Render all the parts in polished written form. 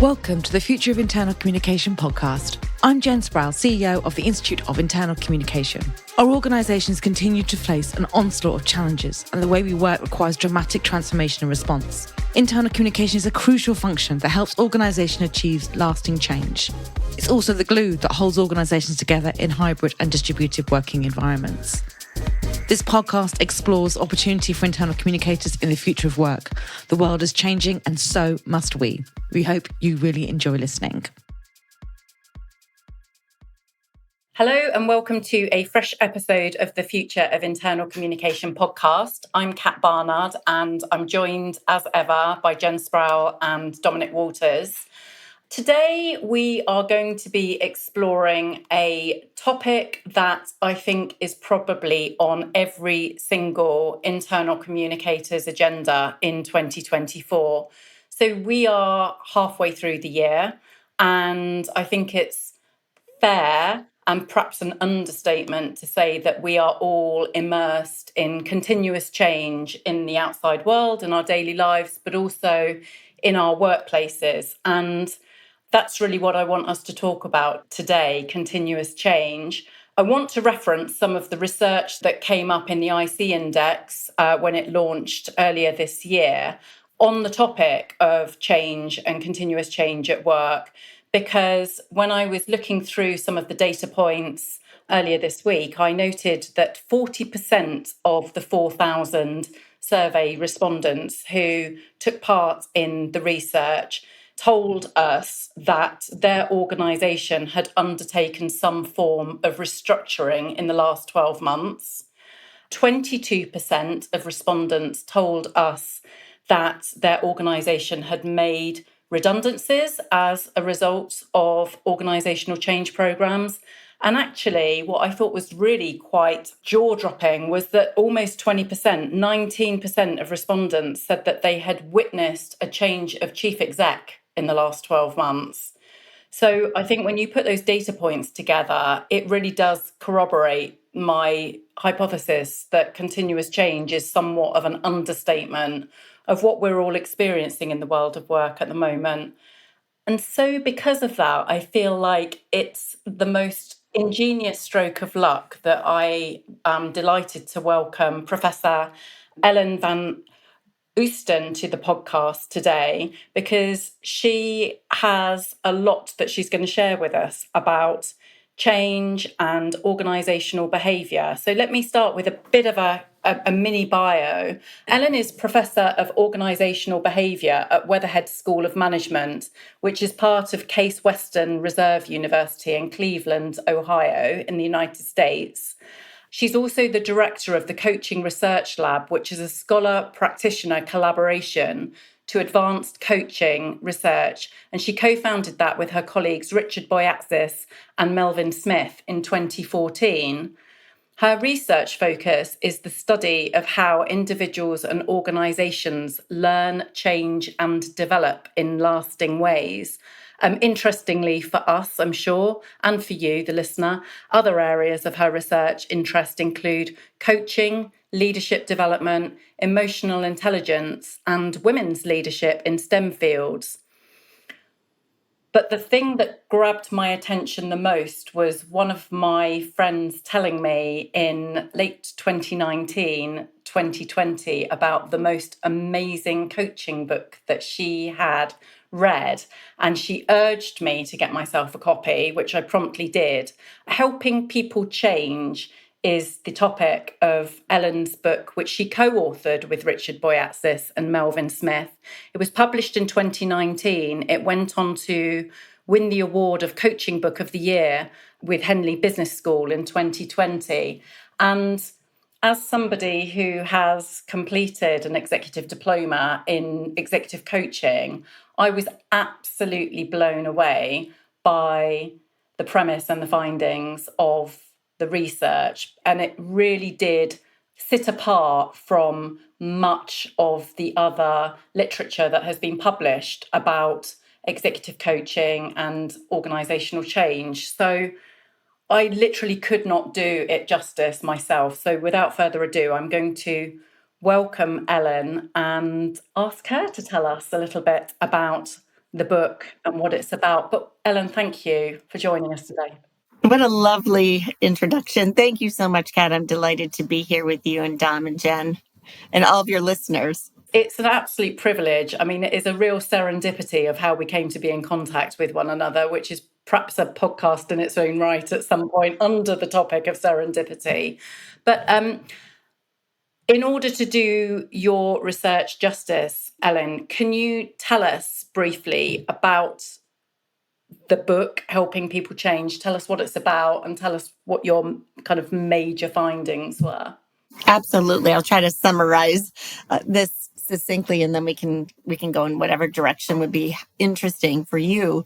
Welcome to the Future of Internal Communication podcast. I'm Jen Sproul, CEO of the Institute of Internal Communication. Our organisations continue to face an onslaught of challenges, and the way we work requires dramatic transformation and response. Internal communication is a crucial function that helps organisations achieve lasting change. It's also the glue that holds organisations together in hybrid and distributed working environments. This podcast explores opportunity for internal communicators in the future of work. The world is changing, and so must we. We hope you really enjoy listening. Hello and welcome to a fresh episode of the Future of Internal Communication podcast. I'm Kat Barnard and I'm joined as ever by Jen Sproul and Dominic Walters. Today we are going to be exploring a topic that I think is probably on every single internal communicator's agenda in 2024. So we are halfway through the year, and I think it's fair and perhaps an understatement to say that we are all immersed in continuous change in the outside world and our daily lives, but also in our workplaces. And that's really what I want us to talk about today, continuous change. I want to reference some of the research that came up in the IC Index when it launched earlier this year on the topic of change and continuous change at work, because when I was looking through some of the data points earlier this week, I noted that 40% of the 4,000 survey respondents who took part in the research told us that their organisation had undertaken some form of restructuring in the last 12 months. 22% of respondents told us that their organisation had made redundancies as a result of organisational change programmes. And actually, what I thought was really quite jaw-dropping was that almost 20%, 19% of respondents said that they had witnessed a change of chief exec in the last 12 months. So I think when you put those data points together, it really does corroborate my hypothesis that continuous change is somewhat of an understatement of what we're all experiencing in the world of work at the moment. And so because of that, I feel like it's the most ingenious stroke of luck that I am delighted to welcome Professor Ellen van Oosten to the podcast today, because she has a lot that she's going to share with us about change and organisational behaviour. So let me start with a bit of a mini bio. Ellen is Professor of Organisational Behaviour at Weatherhead School of Management, which is part of Case Western Reserve University in Cleveland, Ohio, in the United States. She's also the director of the Coaching Research Lab, which is a scholar-practitioner collaboration to advanced coaching research. And she co-founded that with her colleagues Richard Boyatzis and Melvin in 2014. Her research focus is the study of how individuals and organisations learn, change and develop in lasting ways. Interestingly for us, I'm sure, and for you, the listener, other areas of her research interest include coaching, leadership development, emotional intelligence, and women's leadership in STEM fields. But the thing that grabbed my attention the most was one of my friends telling me in late 2019, 2020, about the most amazing coaching book that she had read. And she urged me to get myself a copy, which I promptly did. Helping People Change is the topic of Ellen's book, which she co-authored with Richard Boyatzis and Melvin. It was published in 2019. It went on to win the award of Coaching Book of the Year with Henley Business School in 2020. And as somebody who has completed an executive diploma in executive coaching, I was absolutely blown away by the premise and the findings of the research. And it really did sit apart from much of the other literature that has been published about executive coaching and organisational change. So I literally could not do it justice myself. So without further ado, I'm going to welcome Ellen and ask her to tell us a little bit about the book and what it's about. But Ellen, thank you for joining us today. What a lovely introduction. Thank you so much, Kat. I'm delighted to be here with you and Dom and Jen and all of your listeners. It's an absolute privilege. I mean, it is a real serendipity of how we came to be in contact with one another, which is perhaps a podcast in its own right at some point under the topic of serendipity. But in order to do your research justice, Ellen, can you tell us briefly about the book, Helping People Change? Tell us what it's about and tell us what your kind of major findings were. Absolutely. I'll try to summarize this succinctly, and then we can go in whatever direction would be interesting for you.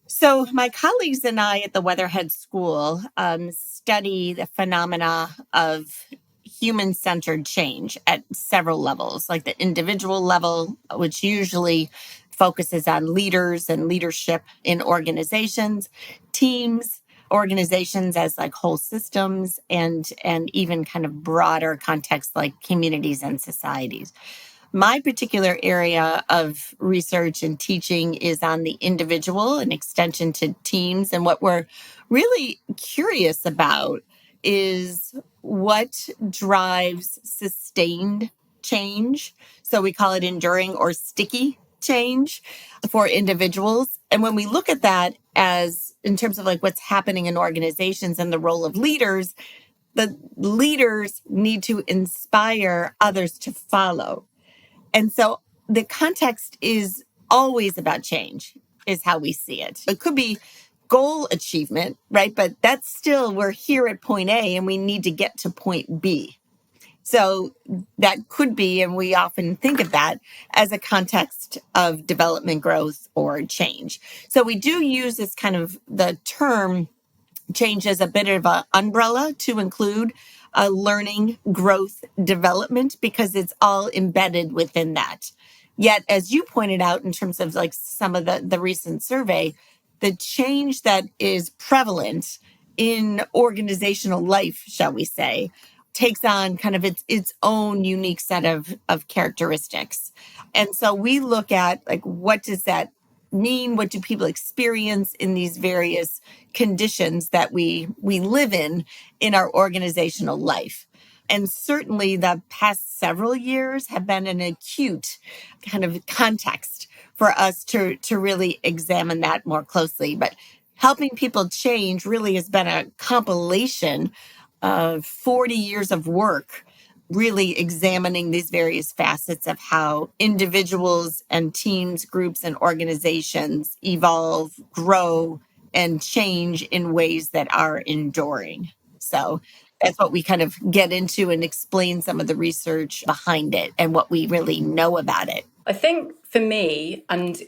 So my colleagues and I at the Weatherhead School study the phenomena of human-centered change at several levels, like the individual level, which usually focuses on leaders and leadership in organizations, teams, organizations as like whole systems, and even kind of broader context like communities and societies. My particular area of research and teaching is on the individual and extension to teams. And what we're really curious about is what drives sustained change. So we call it enduring or sticky change for individuals. And when we look at that as in terms of like what's happening in organizations and the role of leaders, the leaders need to inspire others to follow. And so the context is always about change, is how we see it. It could be goal achievement, right? But that's still, we're here at point A and we need to get to point B. So that could be, and we often think of that as a context of development, growth, or change. So we do use this kind of the term change as a bit of an umbrella to include learning, growth, development, because it's all embedded within that. Yet, as you pointed out, in terms of like some of the recent survey, the change that is prevalent in organizational life, shall we say, takes on kind of its own unique set of characteristics. And so we look at like, what does that mean? What do people experience in these various conditions that we live in our organizational life? And certainly the past several years have been an acute kind of context for us to really examine that more closely. But helping people change really has been a compilation of 40 years of work, really examining these various facets of how individuals and teams, groups, and organizations evolve, grow, and change in ways that are enduring. So that's what we kind of get into and explain some of the research behind it and what we really know about it. I think for me, and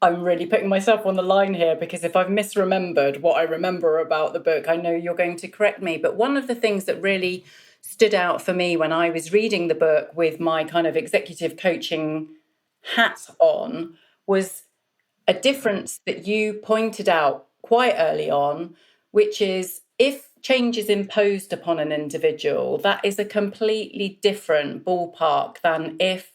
I'm really putting myself on the line here because if I've misremembered what I remember about the book, I know you're going to correct me. But one of the things that really stood out for me when I was reading the book with my kind of executive coaching hat on was a difference that you pointed out quite early on, which is if change is imposed upon an individual, that is a completely different ballpark than if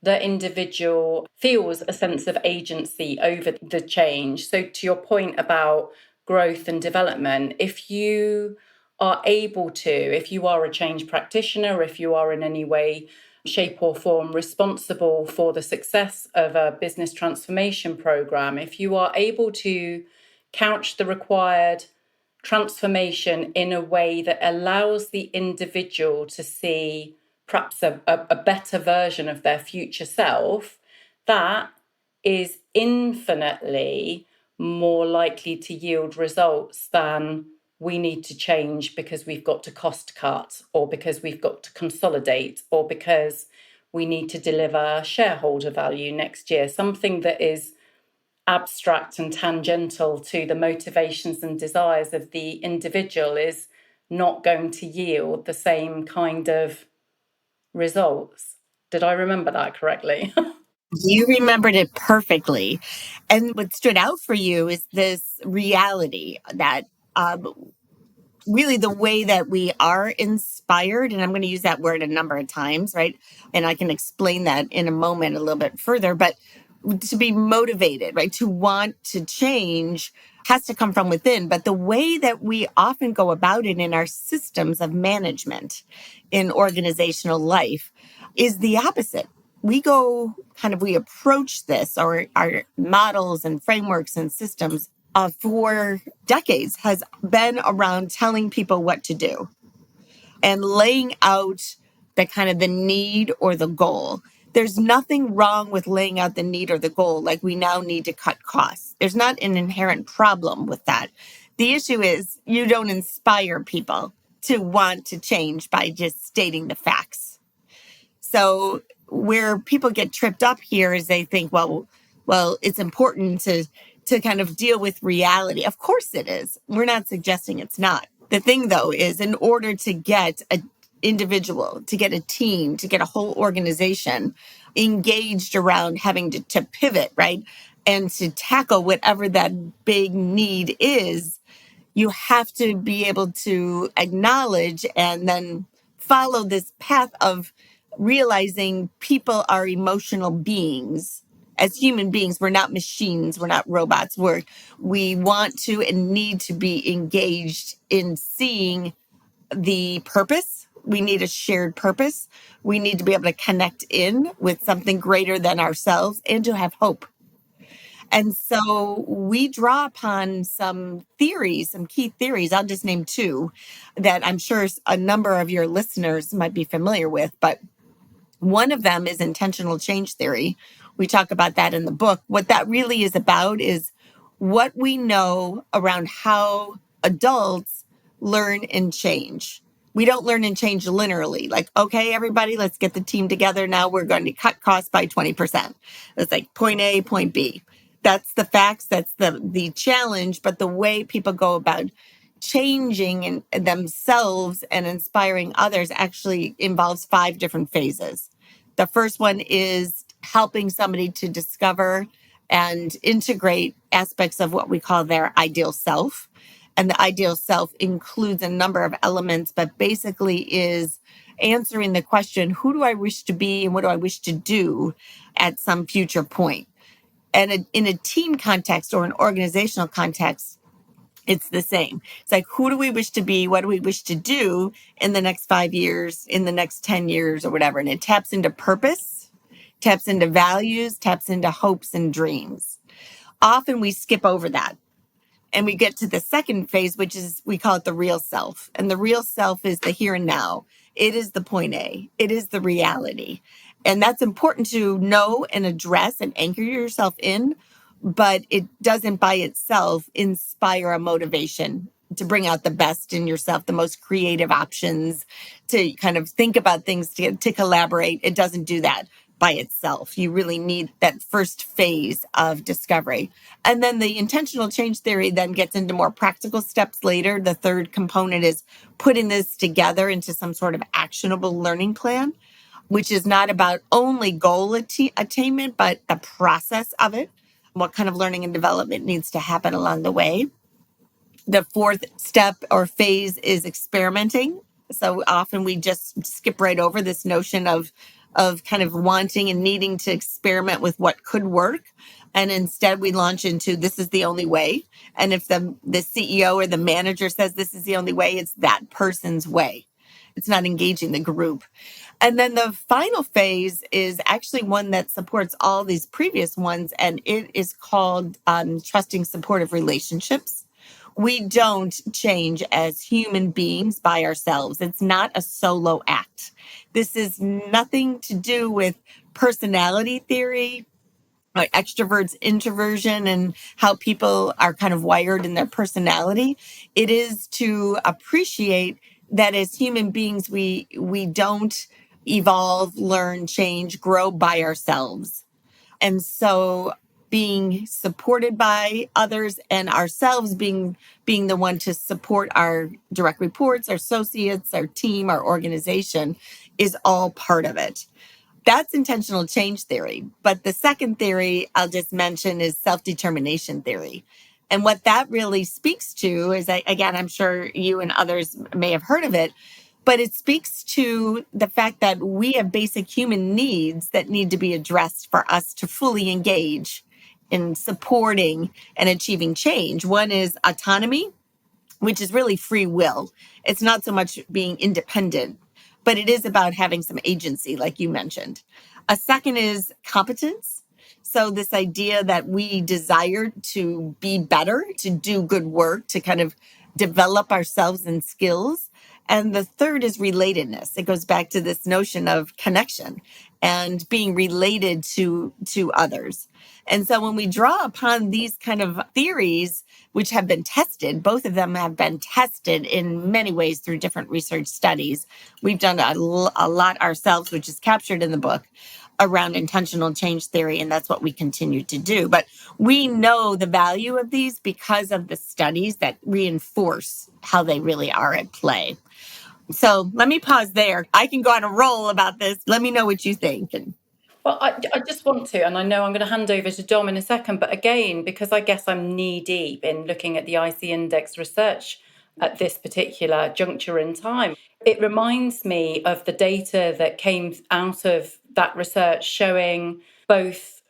the individual feels a sense of agency over the change. So, to your point about growth and development, if you are able to, if you are a change practitioner, if you are in any way, shape, or form responsible for the success of a business transformation program, if you are able to couch the required transformation in a way that allows the individual to see perhaps a better version of their future self, that is infinitely more likely to yield results than we need to change because we've got to cost cut or because we've got to consolidate or because we need to deliver shareholder value next year. Something that is abstract and tangential to the motivations and desires of the individual is not going to yield the same kind of results. Did I remember that correctly? You remembered it perfectly. And what stood out for you is this reality that really the way that we are inspired, and I'm going to use that word a number of times, right? And I can explain that in a moment a little bit further. But to be motivated, right? To want to change has to come from within. But the way that we often go about it in our systems of management in organizational life is the opposite. We approach this, or our models and frameworks and systems for decades has been around telling people what to do and laying out the need or the goal. There's nothing wrong with laying out the need or the goal, like we now need to cut costs. There's not an inherent problem with that. The issue is you don't inspire people to want to change by just stating the facts. So where people get tripped up here is they think, well, it's important to kind of deal with reality. Of course it is. We're not suggesting it's not. The thing, though, is in order to get an individual, to get a team, to get a whole organization engaged around having to pivot, right? And to tackle whatever that big need is, you have to be able to acknowledge and then follow this path of realizing people are emotional beings. As human beings, we're not machines, we're not robots. We want to and need to be engaged in seeing the purpose. We need a shared purpose. We need to be able to connect in with something greater than ourselves and to have hope. And so we draw upon some theories, some key theories. I'll just name two that I'm sure a number of your listeners might be familiar with, but one of them is intentional change theory. We talk about that in the book. What that really is about is what we know around how adults learn and change. We don't learn and change linearly. Like, okay, everybody, let's get the team together. Now we're going to cut costs by 20%. It's like point A, point B. That's the facts. That's the challenge. But the way people go about changing themselves and inspiring others actually involves 5 different phases. The first one is helping somebody to discover and integrate aspects of what we call their ideal self. And the ideal self includes a number of elements, but basically is answering the question, who do I wish to be and what do I wish to do at some future point? And in a team context or an organizational context, it's the same. It's like, who do we wish to be? What do we wish to do in the next 5 years, in the next 10 years or whatever? And it taps into purpose, taps into values, taps into hopes and dreams. Often we skip over that. And we get to the second phase, which is, we call it the real self. And the real self is the here and now. It is the point A. It is the reality. And that's important to know and address and anchor yourself in. But it doesn't by itself inspire a motivation to bring out the best in yourself, the most creative options, to kind of think about things, to collaborate. It doesn't do that by itself. You really need that first phase of discovery. And then the intentional change theory then gets into more practical steps later. The third component is putting this together into some sort of actionable learning plan, which is not about only goal attainment, but the process of it. What kind of learning and development needs to happen along the way. The fourth step or phase is experimenting. So often we just skip right over this notion of kind of wanting and needing to experiment with what could work. And instead we launch into, this is the only way. And if the CEO or the manager says this is the only way, it's that person's way. It's not engaging the group. And then the final phase is actually one that supports all these previous ones, and it is called trusting supportive relationships. We don't change as human beings by ourselves. It's not a solo act. This is nothing to do with personality theory, like extroverts, introversion, and how people are kind of wired in their personality. It is to appreciate that as human beings, we don't evolve, learn, change, grow by ourselves. And so being supported by others and ourselves being the one to support our direct reports, our associates, our team, our organization is all part of it. That's intentional change theory. But the second theory I'll just mention is self-determination theory. And what that really speaks to is, again, I'm sure you and others may have heard of it, But it speaks to the fact that we have basic human needs that need to be addressed for us to fully engage in supporting and achieving change. One is autonomy, which is really free will. It's not so much being independent, but it is about having some agency, like you mentioned. A second is competence. So this idea that we desire to be better, to do good work, to kind of develop ourselves in skills. And the third is relatedness. It goes back to this notion of connection and being related to others. And so when we draw upon these kind of theories, which have been tested, both of them have been tested in many ways through different research studies. We've done a lot ourselves, which is captured in the book, around intentional change theory, and that's what we continue to do. But we know the value of these because of the studies that reinforce how they really are at play. So let me pause there. I can go on a roll about this. Let me know what you think. Well, I just want to, and I know I'm going to hand over to Dom in a second, but again, because I guess I'm knee deep in looking at the IC Index research at this particular juncture in time, it reminds me of the data that came out of that research showing both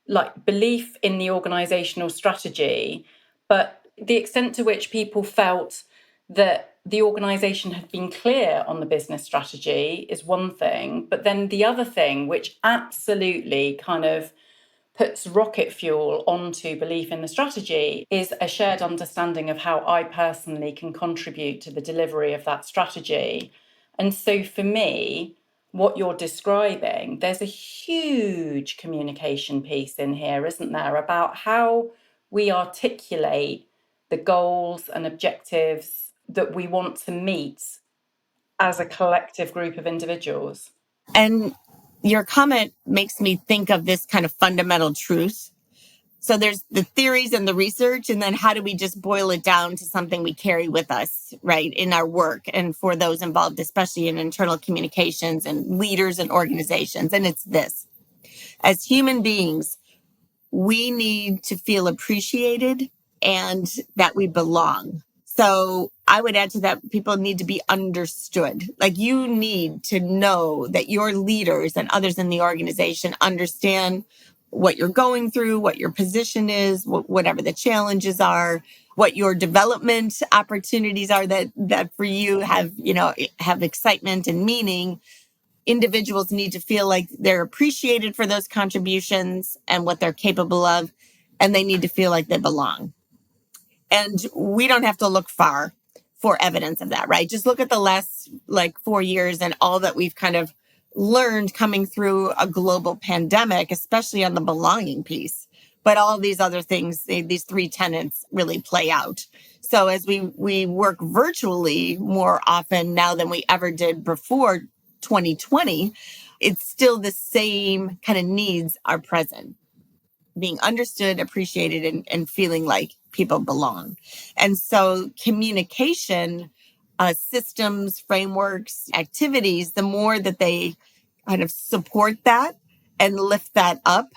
like belief in the organisational strategy, but the extent to which people felt that the organisation had been clear on the business strategy is one thing. But then the other thing, which absolutely kind of puts rocket fuel onto belief in the strategy, is a shared understanding of how I personally can contribute to the delivery of that strategy. And so for me, what you're describing, there's a huge communication piece in here, isn't there, about how we articulate the goals and objectives that we want to meet as a collective group of individuals. And your comment makes me think of this kind of fundamental truth. So there's the theories and the research, and then how do we just boil it down to something we carry with us, right, in our work and for those involved, especially in internal communications and leaders and organizations. And it's this: as human beings, we need to feel appreciated and that we belong. So I would add to that, people need to be understood. Like, you need to know that your leaders and others in the organization understand what you're going through, what your position is, whatever the challenges are, what your development opportunities are that for you have excitement and meaning. Individuals need to feel like they're appreciated for those contributions and what they're capable of, and they need to feel like they belong. And we don't have to look far for evidence of that, right? Just look at the last 4 years and all that we've kind of learned coming through a global pandemic, especially on the belonging piece. But all these other things, these three tenets really play out. So as we work virtually more often now than we ever did before 2020, it's still the same kind of needs are present. Being understood, appreciated, and feeling like people belong. And so communication, systems, frameworks, activities, the more that they kind of support that and lift that up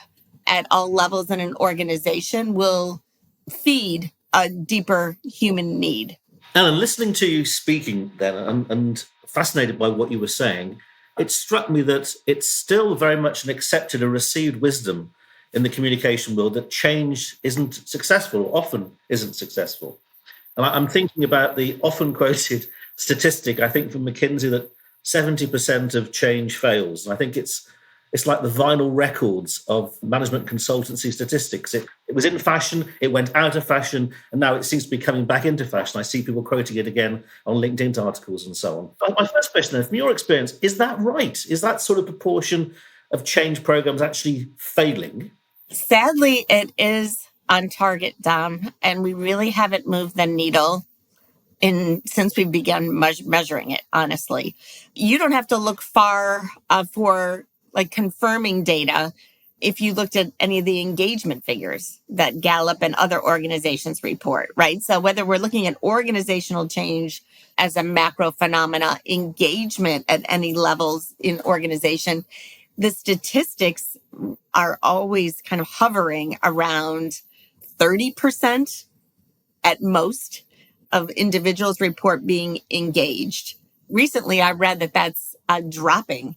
at all levels in an organization, will feed a deeper human need. Ellen, listening to you speaking then and fascinated by what you were saying, it struck me that it's still very much an accepted or received wisdom in the communication world that change isn't successful, or often isn't successful. And I'm thinking about the often quoted statistic, I think from McKinsey, that 70% of change fails. And I think it's like the vinyl records of management consultancy statistics. It was in fashion, it went out of fashion, and now it seems to be coming back into fashion. I see people quoting it again on LinkedIn articles and so on. But my first question, then, from your experience, is that right? Is that sort of proportion of change programs actually failing? Sadly, it is on target, Dom, and we really haven't moved the needle since we began measuring it, honestly. You don't have to look far for confirming data if you looked at any of the engagement figures that Gallup and other organizations report, right? So whether we're looking at organizational change as a macro phenomena, engagement at any levels in organization, the statistics are always kind of hovering around 30% at most of individuals report being engaged. recently I read that that's dropping.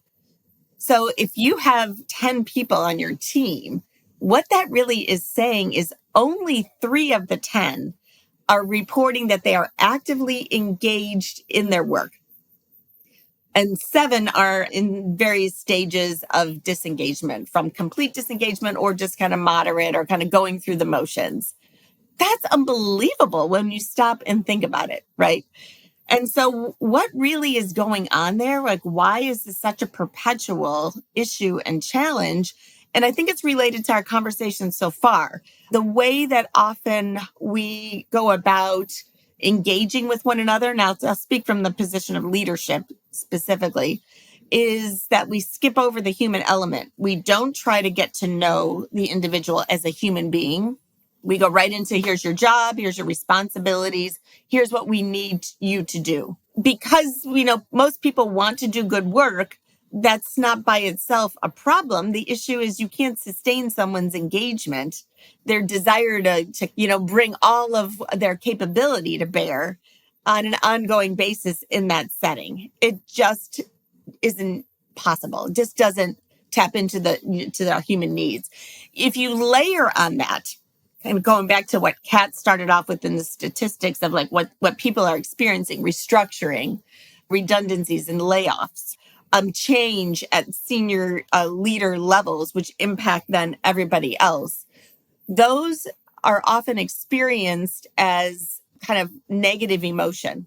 So if you have 10 people on your team, what that really is saying is only 3 of the 10 are reporting that they are actively engaged in their work. And 7 are in various stages of disengagement, from complete disengagement or just kind of moderate or kind of going through the motions. That's unbelievable when you stop and think about it, right? And so what really is going on there? Like, why is this such a perpetual issue and challenge? And I think it's related to our conversation so far. The way that often we go about engaging with one another, now I'll speak from the position of leadership specifically, is that we skip over the human element. We don't try to get to know the individual as a human being. We go right into, here's your job, here's your responsibilities, here's what we need you to do. Because, most people want to do good work, that's not by itself a problem. The issue is you can't sustain someone's engagement, their desire to bring all of their capability to bear on an ongoing basis in that setting. It just isn't possible. It just doesn't tap into the human needs. If you layer on that, and going back to what Kat started off with in the statistics of like what people are experiencing, restructuring, redundancies and layoffs, change at senior leader levels, which impact then everybody else. Those are often experienced as kind of negative emotion.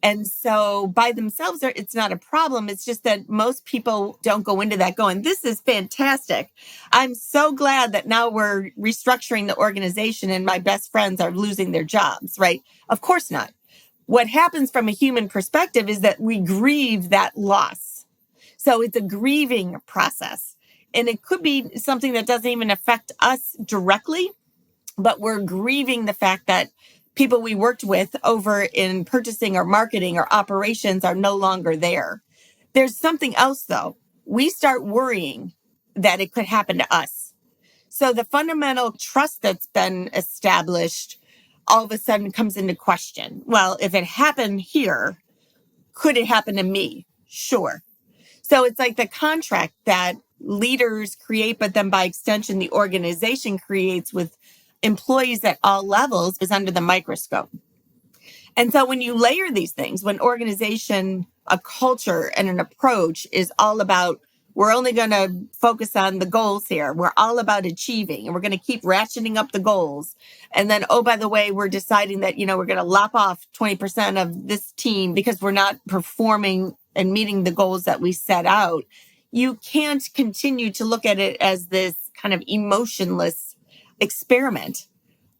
And so by themselves, it's not a problem. It's just that most people don't go into that going, this is fantastic. I'm so glad that now we're restructuring the organization and my best friends are losing their jobs, right? Of course not. What happens from a human perspective is that we grieve that loss. So it's a grieving process. And it could be something that doesn't even affect us directly, but we're grieving the fact that people we worked with over in purchasing or marketing or operations are no longer there. There's something else, though. We start worrying that it could happen to us. So the fundamental trust that's been established all of a sudden comes into question. Well, if it happened here, could it happen to me? Sure. So it's like the contract that leaders create, but then by extension, the organization creates with employees at all levels is under the microscope. And so when you layer these things, when organization, a culture and an approach is all about, we're only going to focus on the goals here. We're all about achieving and we're going to keep ratcheting up the goals. And then, oh, by the way, we're deciding that, we're going to lop off 20% of this team because we're not performing and meeting the goals that we set out. You can't continue to look at it as this kind of emotionless experiment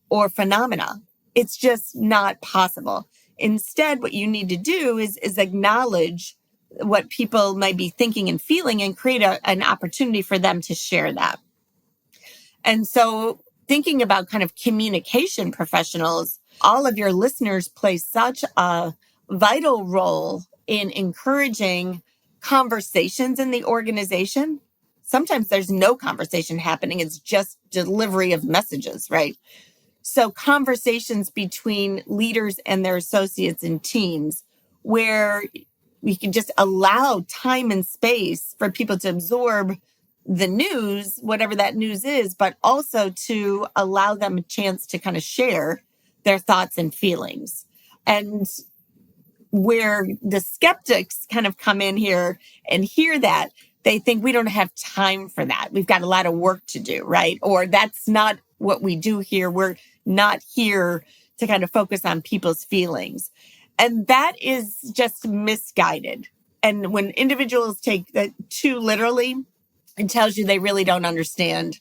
or phenomena. It's just not possible. Instead, what you need to do is acknowledge what people might be thinking and feeling and create an opportunity for them to share that. And so thinking about kind of communication professionals, all of your listeners play such a vital role in encouraging conversations in the organization. Sometimes there's no conversation happening. It's just delivery of messages, right? So conversations between leaders and their associates and teams where we can just allow time and space for people to absorb the news, whatever that news is, but also to allow them a chance to kind of share their thoughts and feelings. And where the skeptics kind of come in here and hear that, they think we don't have time for that. We've got a lot of work to do, right? Or that's not what we do here. We're not here to kind of focus on people's feelings. And that is just misguided. And when individuals take that too literally, it tells you they really don't understand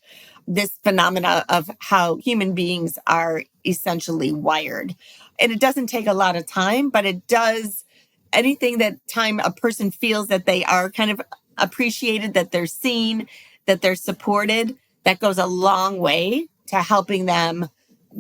this phenomena of how human beings are essentially wired. And it doesn't take a lot of time, but it does anything that time a person feels that they are kind of appreciated, that they're seen, that they're supported, that goes a long way to helping them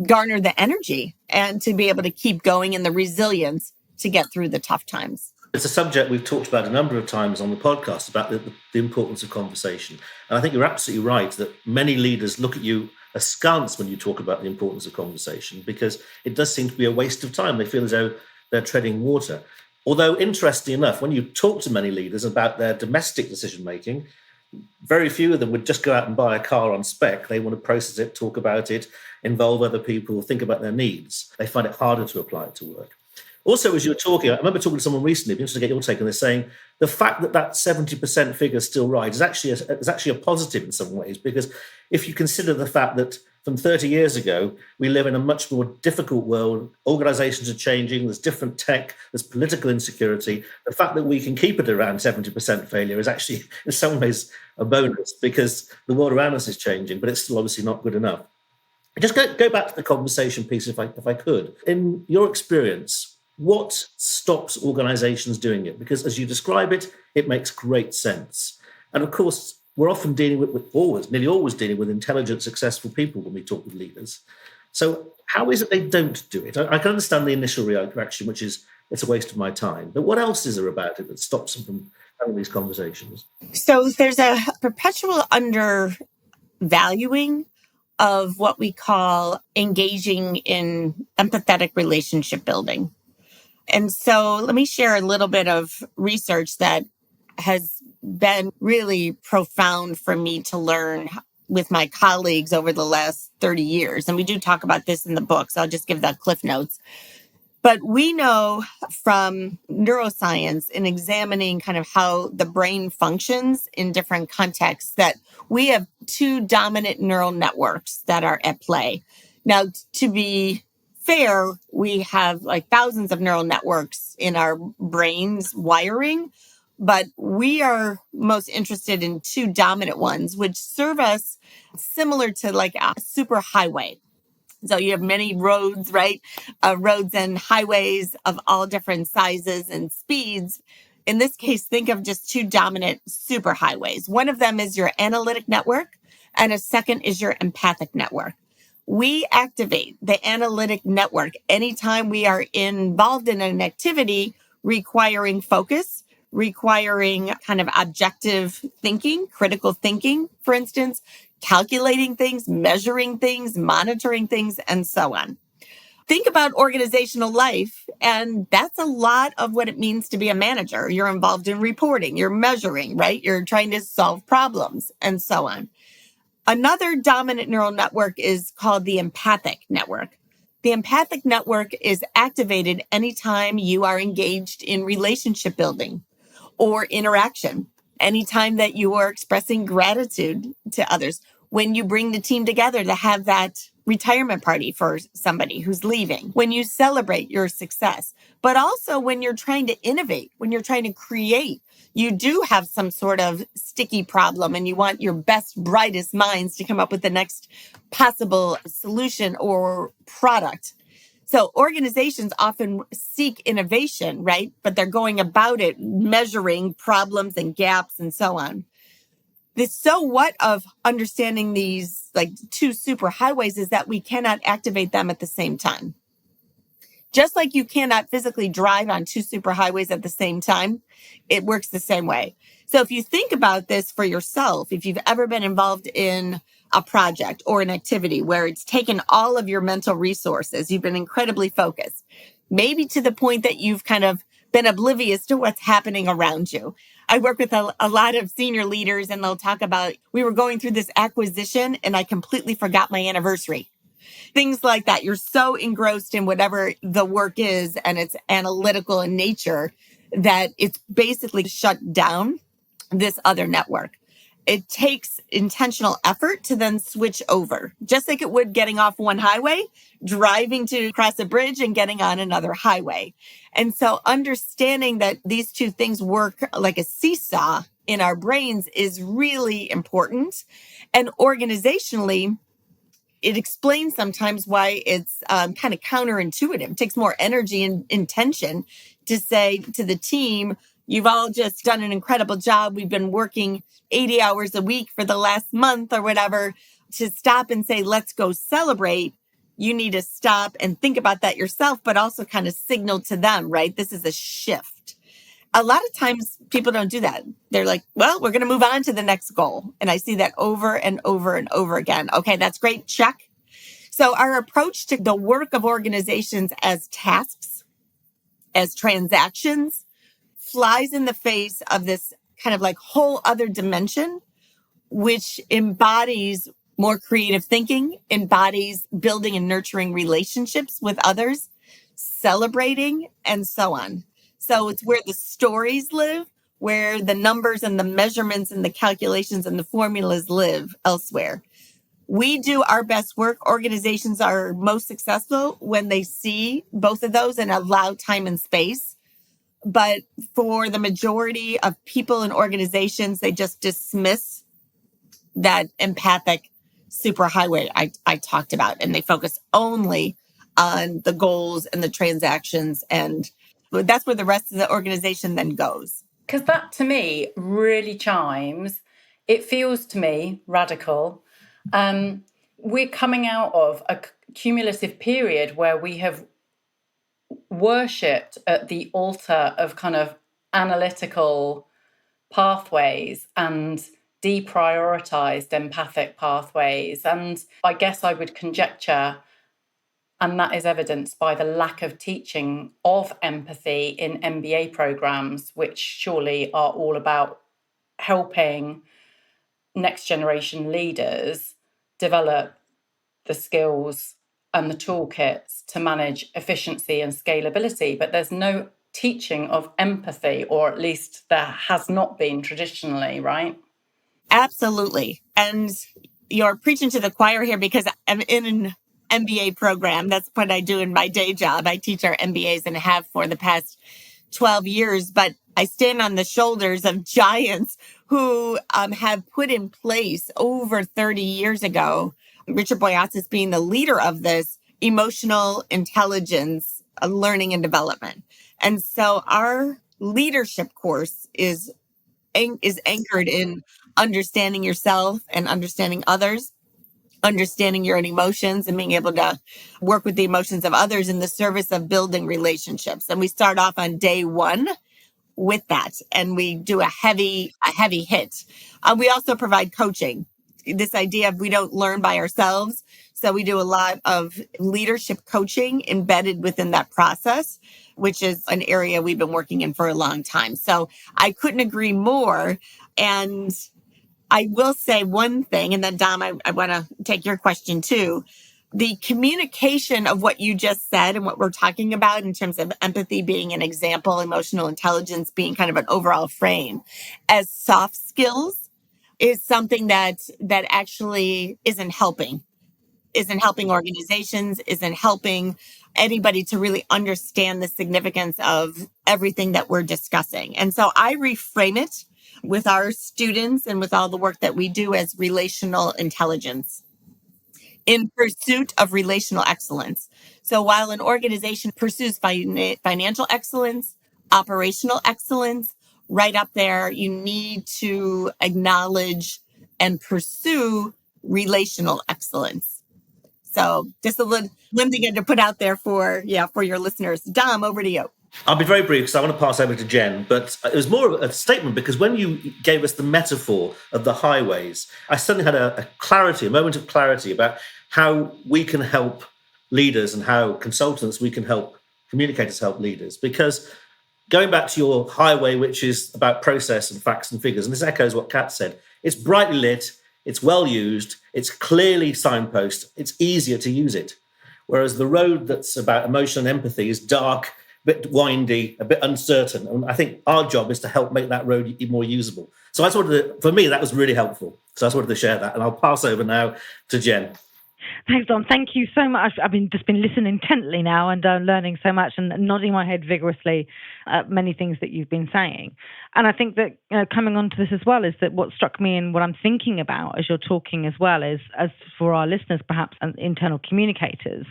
garner the energy and to be able to keep going and the resilience to get through the tough times. It's a subject we've talked about a number of times on the podcast about the importance of conversation. And I think you're absolutely right that many leaders look at you askance when you talk about the importance of conversation because it does seem to be a waste of time. They feel as though they're treading water. Although, interestingly enough, when you talk to many leaders about their domestic decision making, very few of them would just go out and buy a car on spec. They want to process it, talk about it, involve other people, think about their needs. They find it harder to apply it to work. Also, as you were talking, I remember talking to someone recently, I'm interested to get your take on this, saying the fact that that 70% figure is still right is actually a positive in some ways, because if you consider the fact that from 30 years ago, we live in a much more difficult world. Organizations are changing. There's different tech. There's political insecurity. The fact that we can keep it around 70% failure is actually, in some ways, a bonus, because the world around us is changing, but it's still obviously not good enough. Just go back to the conversation piece, if I could. In your experience, what stops organizations doing it? Because as you describe it, it makes great sense. And of course, we're often dealing nearly always dealing with intelligent, successful people when we talk with leaders. So how is it they don't do it? I can understand the initial reaction, which is it's a waste of my time. But what else is there about it that stops them from having these conversations? So there's a perpetual undervaluing of what we call engaging in empathetic relationship building. And so let me share a little bit of research that has been really profound for me to learn with my colleagues over the last 30 years. And we do talk about this in the book, so I'll just give the cliff notes. But we know from neuroscience in examining kind of how the brain functions in different contexts that we have two dominant neural networks that are at play. Now, to be fair, we have like thousands of neural networks in our brains wiring, but we are most interested in two dominant ones, which serve us similar to like a super highway. So you have many roads, right? Roads and highways of all different sizes and speeds. In this case, think of just two dominant super highways. One of them is your analytic network, and a second is your empathic network. We activate the analytic network anytime we are involved in an activity requiring focus, requiring kind of objective thinking, critical thinking, for instance, calculating things, measuring things, monitoring things, and so on. Think about organizational life, and that's a lot of what it means to be a manager. You're involved in reporting, you're measuring, right? You're trying to solve problems, and so on. Another dominant neural network is called the empathic network. The empathic network is activated anytime you are engaged in relationship building or interaction, anytime that you are expressing gratitude to others, when you bring the team together to have that retirement party for somebody who's leaving, when you celebrate your success, but also when you're trying to innovate, when you're trying to create. You do have some sort of sticky problem and you want your best, brightest minds to come up with the next possible solution or product. So organizations often seek innovation, right? But they're going about it measuring problems and gaps and so on. The so what of understanding these like two super highways is that we cannot activate them at the same time. Just like you cannot physically drive on two superhighways at the same time, it works the same way. So if you think about this for yourself, if you've ever been involved in a project or an activity where it's taken all of your mental resources, you've been incredibly focused, maybe to the point that you've kind of been oblivious to what's happening around you. I work with a lot of senior leaders and they'll talk about, we were going through this acquisition and I completely forgot my anniversary. Things like that. You're so engrossed in whatever the work is and it's analytical in nature that it's basically shut down this other network. It takes intentional effort to then switch over, just like it would getting off one highway, driving to cross a bridge and getting on another highway. And so understanding that these two things work like a seesaw in our brains is really important. And organizationally, it explains sometimes why it's kind of counterintuitive. It takes more energy and intention to say to the team, you've all just done an incredible job. We've been working 80 hours a week for the last month or whatever. To stop and say, let's go celebrate. You need to stop and think about that yourself, but also kind of signal to them, right? This is a shift. A lot of times people don't do that. They're like, well, we're going to move on to the next goal. And I see that over and over and over again. Okay, that's great. Check. So our approach to the work of organizations as tasks as transactions flies in the face of this kind of like whole other dimension, which embodies more creative thinking, embodies building and nurturing relationships with others, celebrating, and so on. So it's where the stories live, where the numbers and the measurements and the calculations and the formulas live elsewhere. We do our best work. Organizations are most successful when they see both of those and allow time and space. But for the majority of people and organizations, they just dismiss that empathic superhighway I talked about, and they focus only on the goals and the transactions. And that's where the rest of the organization then goes. Because that to me really chimes. It feels to me radical. We're coming out of a cumulative period where we have worshipped at the altar of kind of analytical pathways and deprioritized empathic pathways. And I guess I would conjecture, and that is evidenced by the lack of teaching of empathy in MBA programs, which surely are all about helping next generation leaders develop the skills and the toolkits to manage efficiency and scalability. But there's no teaching of empathy, or at least there has not been traditionally, right? Absolutely. And you're preaching to the choir here, because I'm in an MBA program. That's what I do in my day job. I teach our MBAs and have for the past 12 years, but I stand on the shoulders of giants who have put in place over 30 years ago, Richard Boyatzis being the leader of this, emotional intelligence, learning and development. And so our leadership course is anchored in understanding yourself and understanding others, understanding your own emotions, and being able to work with the emotions of others in the service of building relationships. And we start off on day one with that, and we do a heavy hit. We also provide coaching. This idea of we don't learn by ourselves. So we do a lot of leadership coaching embedded within that process, which is an area we've been working in for a long time. So I couldn't agree more. And I will say one thing, and then Dom, I want to take your question too. The communication of what you just said and what we're talking about in terms of empathy being an example, emotional intelligence being kind of an overall frame as soft skills is something that actually isn't helping organizations, isn't helping anybody to really understand the significance of everything that we're discussing. And so I reframe it with our students and with all the work that we do as relational intelligence in pursuit of relational excellence. So while an organization pursues financial excellence, operational excellence, right up there, you need to acknowledge and pursue relational excellence. So just one thing to put out there for your listeners. Dom, over to you. I'll be very brief because I want to pass over to Jen, but it was more of a statement because when you gave us the metaphor of the highways, I suddenly had a moment of clarity about how we can help leaders and how consultants, we can help communicators help leaders. Because going back to your highway, which is about process and facts and figures, and this echoes what Kat said, it's brightly lit, it's well used, it's clearly signposted, it's easier to use it. Whereas the road that's about emotion and empathy is dark, a bit windy, a bit uncertain. And I think our job is to help make that road more usable. So for me, that was really helpful. So I just wanted to share that. And I'll pass over now to Jen. Thanks, Don. Thank you so much. I've just been listening intently now and learning so much and nodding my head vigorously at many things that you've been saying. And I think that coming on to this as well is that what struck me and what I'm thinking about as you're talking as well is, as for our listeners perhaps and internal communicators,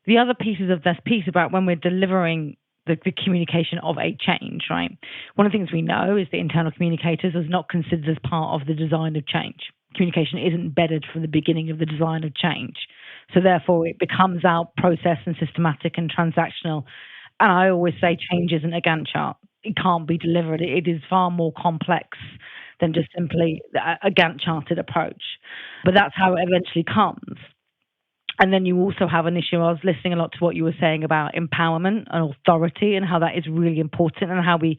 the other pieces of this piece about when we're delivering the communication of a change, right? One of the things we know is that internal communicators is not considered as part of the design of change. Communication isn't embedded from the beginning of the design of change. So therefore, it becomes our process and systematic and transactional. And I always say change isn't a Gantt chart. It can't be delivered. It is far more complex than just simply a Gantt charted approach. But that's how it eventually comes. And then you also have an issue. I was listening a lot to what you were saying about empowerment and authority and how that is really important, and how we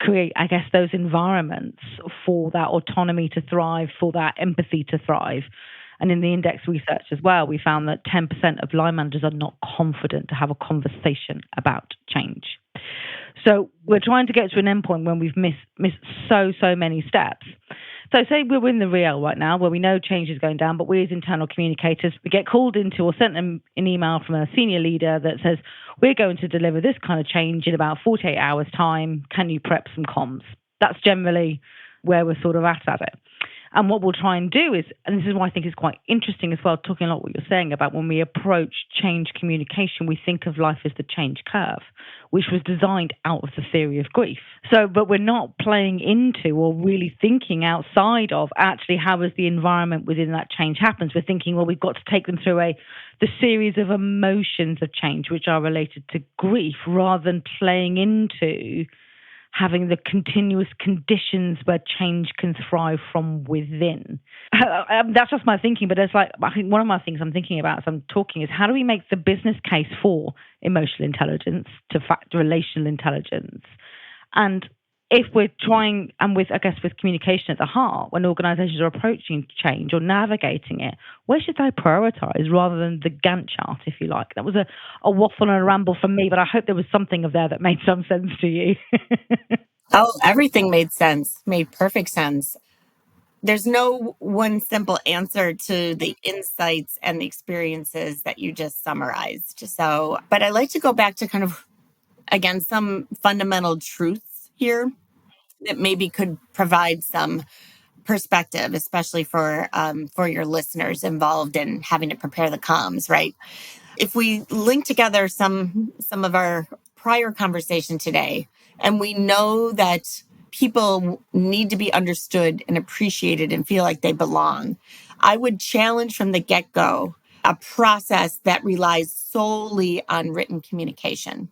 create, I guess, those environments for that autonomy to thrive, for that empathy to thrive. And in the index research as well, we found that 10% of line managers are not confident to have a conversation about change. So we're trying to get to an endpoint when we've missed so many steps. So say we're in the real right now where we know change is going down, but we as internal communicators, we get called into or sent an email from a senior leader that says, we're going to deliver this kind of change in about 48 hours time. Can you prep some comms? That's generally where we're sort of at it. And what we'll try and do is, and this is why I think it's quite interesting as well, talking a lot what you're saying about when we approach change communication, we think of life as the change curve, which was designed out of the theory of grief. So, but we're not playing into or really thinking outside of actually how is the environment within that change happens. We're thinking, well, we've got to take them through the series of emotions of change, which are related to grief, rather than playing into having the continuous conditions where change can thrive from within. That's just my thinking, but it's like, I think one of my things I'm thinking about as I'm talking is how do we make the business case for emotional intelligence to fact relational intelligence? And if we're trying, and with, I guess, with communication at the heart, when organizations are approaching change or navigating it, where should they prioritize rather than the Gantt chart, if you like? That was a waffle and a ramble from me, but I hope there was something of there that made some sense to you. Oh, everything made sense, made perfect sense. There's no one simple answer to the insights and the experiences that you just summarized. So, but I like to go back to kind of, again, some fundamental truths here that maybe could provide some perspective, especially for your listeners involved in having to prepare the comms, right? If we link together some of our prior conversation today, and we know that people need to be understood and appreciated and feel like they belong, I would challenge from the get-go a process that relies solely on written communication,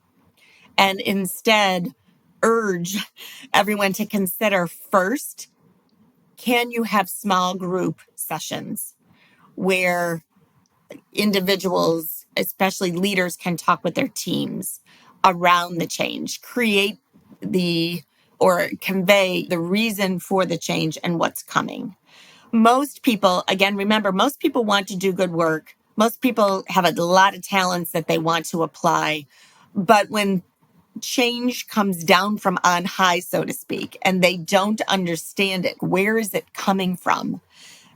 and instead urge everyone to consider first, can you have small group sessions where individuals, especially leaders, can talk with their teams around the change, create or convey the reason for the change and what's coming? Most people, again, remember, most people want to do good work. Most people have a lot of talents that they want to apply. But when change comes down from on high, so to speak, and they don't understand it, where is it coming from?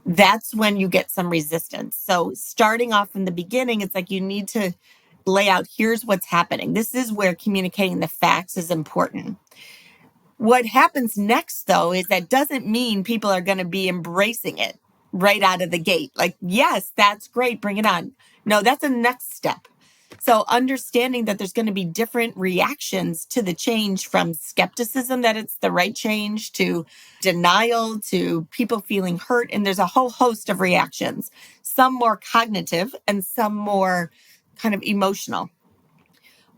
That's when you get some resistance. So starting off from the beginning, it's like you need to lay out, here's what's happening. This is where communicating the facts is important. What happens next, though, is that doesn't mean people are going to be embracing it right out of the gate. Like, yes, that's great, bring it on. No, that's a next step. So understanding that there's going to be different reactions to the change, from skepticism that it's the right change to denial to people feeling hurt. And there's a whole host of reactions, some more cognitive and some more kind of emotional.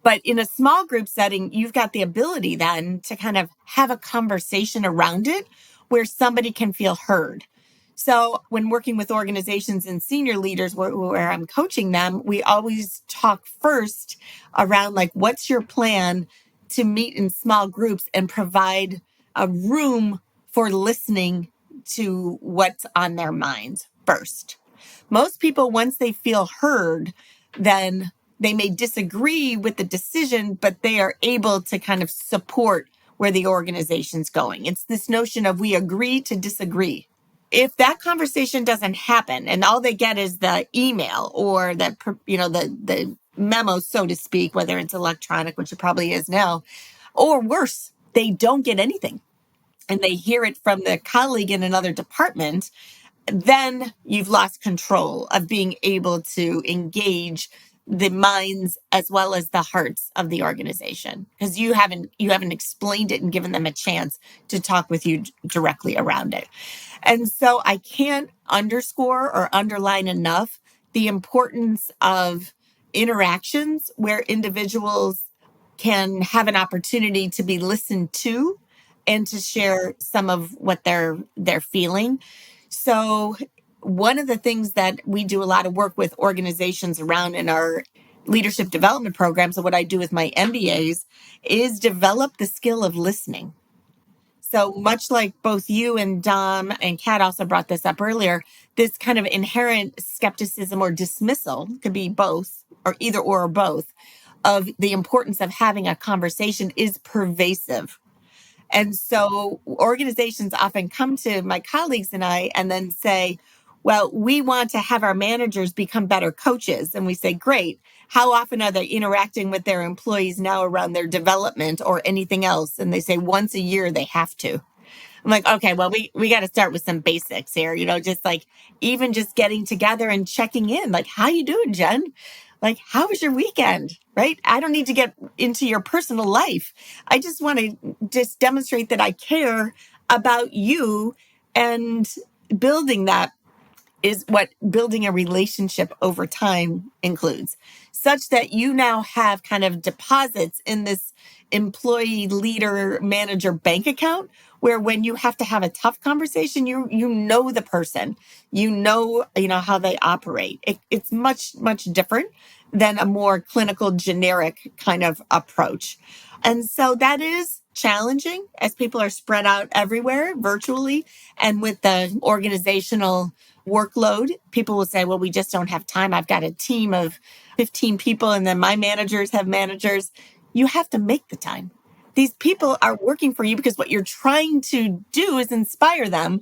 But in a small group setting, you've got the ability then to kind of have a conversation around it where somebody can feel heard. So when working with organizations and senior leaders where I'm coaching them, we always talk first around, like, what's your plan to meet in small groups and provide a room for listening to what's on their minds first. Most people, once they feel heard, then they may disagree with the decision, but they are able to kind of support where the organization's going. It's this notion of we agree to disagree. If that conversation doesn't happen and all they get is the email or the memo, so to speak, whether it's electronic, which it probably is now, or worse, they don't get anything and they hear it from the colleague in another department, then you've lost control of being able to engage the minds as well as the hearts of the organization, because you haven't explained it and given them a chance to talk with you directly around it. And so I can't underscore or underline enough the importance of interactions where individuals can have an opportunity to be listened to and to share some of what they're feeling. So one of the things that we do a lot of work with organizations around in our leadership development programs, and what I do with my MBAs, is develop the skill of listening. So much like both you and Dom and Kat also brought this up earlier, this kind of inherent skepticism or dismissal, could be both or either or both, of the importance of having a conversation is pervasive. And so organizations often come to my colleagues and I and then say, well, we want to have our managers become better coaches. And we say, great. How often are they interacting with their employees now around their development or anything else? And they say once a year they have to. I'm like, okay, well, we got to start with some basics here, just like even just getting together and checking in, like, how you doing, Jen? Like, how was your weekend? Right? I don't need to get into your personal life. I just want to just demonstrate that I care about you, and building that is what building a relationship over time includes, such that you now have kind of deposits in this employee leader manager bank account, where when you have to have a tough conversation, you know the person, you know how they operate. It's much different than a more clinical generic kind of approach. And so that is challenging as people are spread out everywhere virtually, and with the organizational workload, people will say, well, we just don't have time. I've got a team of 15 people, and then my managers have managers. You have to make the time. These people are working for you because what you're trying to do is inspire them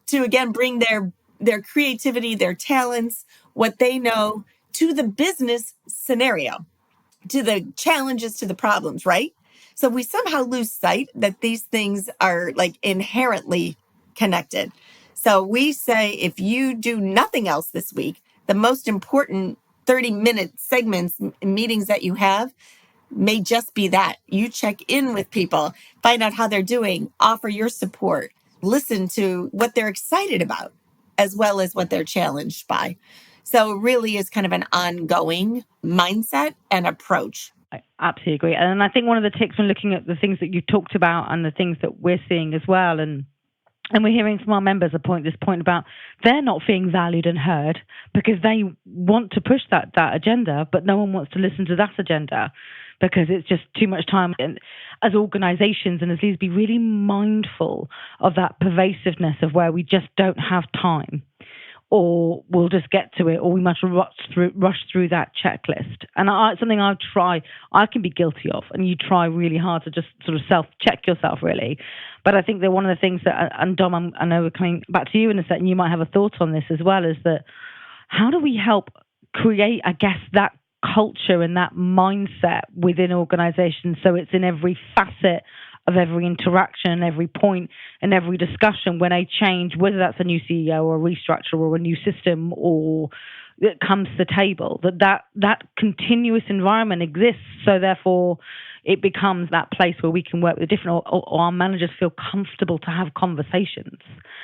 to, again, bring their creativity, their talents, what they know to the business scenario, to the challenges, to the problems, right? So we somehow lose sight that these things are like inherently connected. So we say, if you do nothing else this week, the most important 30-minute segments, meetings that you have may just be that. You check in with people, find out how they're doing, offer your support, listen to what they're excited about, as well as what they're challenged by. So it really is kind of an ongoing mindset and approach. I absolutely agree. And I think one of the tips when looking at the things that you talked about and the things that we're seeing as well, and we're hearing from our members this point about they're not feeling valued and heard because they want to push that agenda, but no one wants to listen to that agenda because it's just too much time. And as organizations and as leaders, be really mindful of that pervasiveness of where we just don't have time, or we'll just get to it, or we must rush through that checklist. And something I can be guilty of, and you try really hard to just sort of self-check yourself, really. But I think that one of the things that, and Dom, I know we're coming back to you in a second, you might have a thought on this as well, is that how do we help create, I guess, that culture and that mindset within organizations so it's in every facet of every interaction, every point, and every discussion when a change, whether that's a new CEO or a restructure or a new system or that comes to the table, that continuous environment exists. So therefore, it becomes that place where we can work with different, or our managers feel comfortable to have conversations.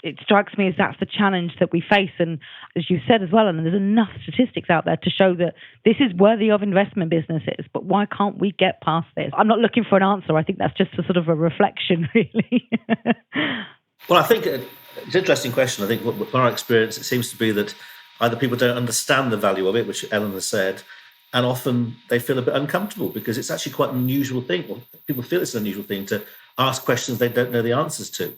It strikes me as that's the challenge that we face. And as you said as well, and there's enough statistics out there to show that this is worthy of investment businesses, but why can't we get past this? I'm not looking for an answer. I think that's just a sort of a reflection, really. Well, I think it's an interesting question. I think from our experience, it seems to be that either people don't understand the value of it, which Ellen has said, and often they feel a bit uncomfortable because it's actually quite an unusual thing, or people feel it's an unusual thing to ask questions they don't know the answers to.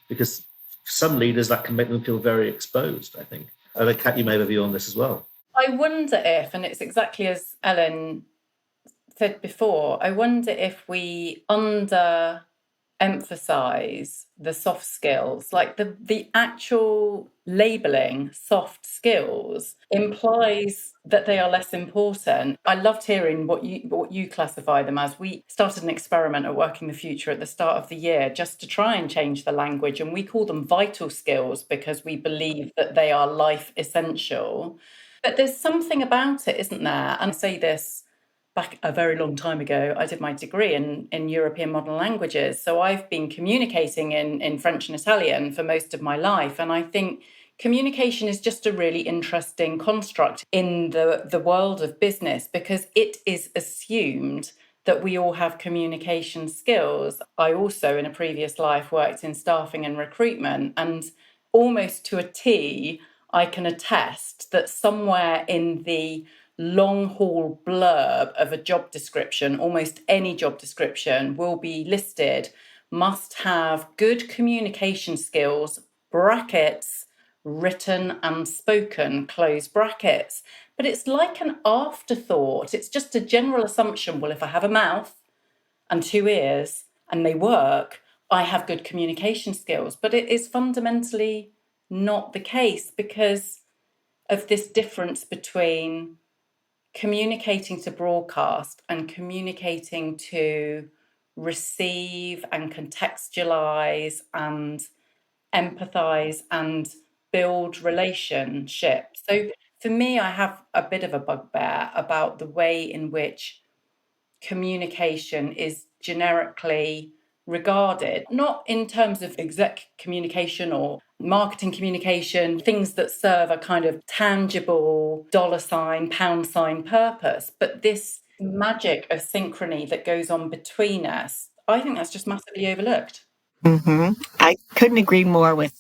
Because for some leaders, that can make them feel very exposed, I think. I know, Kat, you may have a view on this as well. I wonder if, and it's exactly as Ellen said before, I wonder if we emphasize the soft skills, like the actual labeling soft skills implies that they are less important. I loved hearing what you classify them as. We started an experiment at Working the Future at the start of the year just to try and change the language, and we call them vital skills because we believe that they are life essential. But there's something about it, isn't there? And I say this back a very long time ago. I did my degree in European modern languages. So I've been communicating in French and Italian for most of my life. And I think communication is just a really interesting construct in the world of business because it is assumed that we all have communication skills. I also, in a previous life, worked in staffing and recruitment, and almost to a T, I can attest that somewhere in the long haul blurb of a job description, almost any job description will be listed, must have good communication skills, brackets, written and spoken, close brackets. But it's like an afterthought. It's just a general assumption. Well, if I have a mouth and two ears and they work, I have good communication skills. But it is fundamentally not the case because of this difference between communicating to broadcast and communicating to receive and contextualize and empathize and build relationships. So for me, I have a bit of a bugbear about the way in which communication is generically regarded, not in terms of exec communication or marketing communication, things that serve a kind of tangible dollar sign, pound sign purpose, but this magic of synchrony that goes on between us. I think that's just massively overlooked. I couldn't agree more with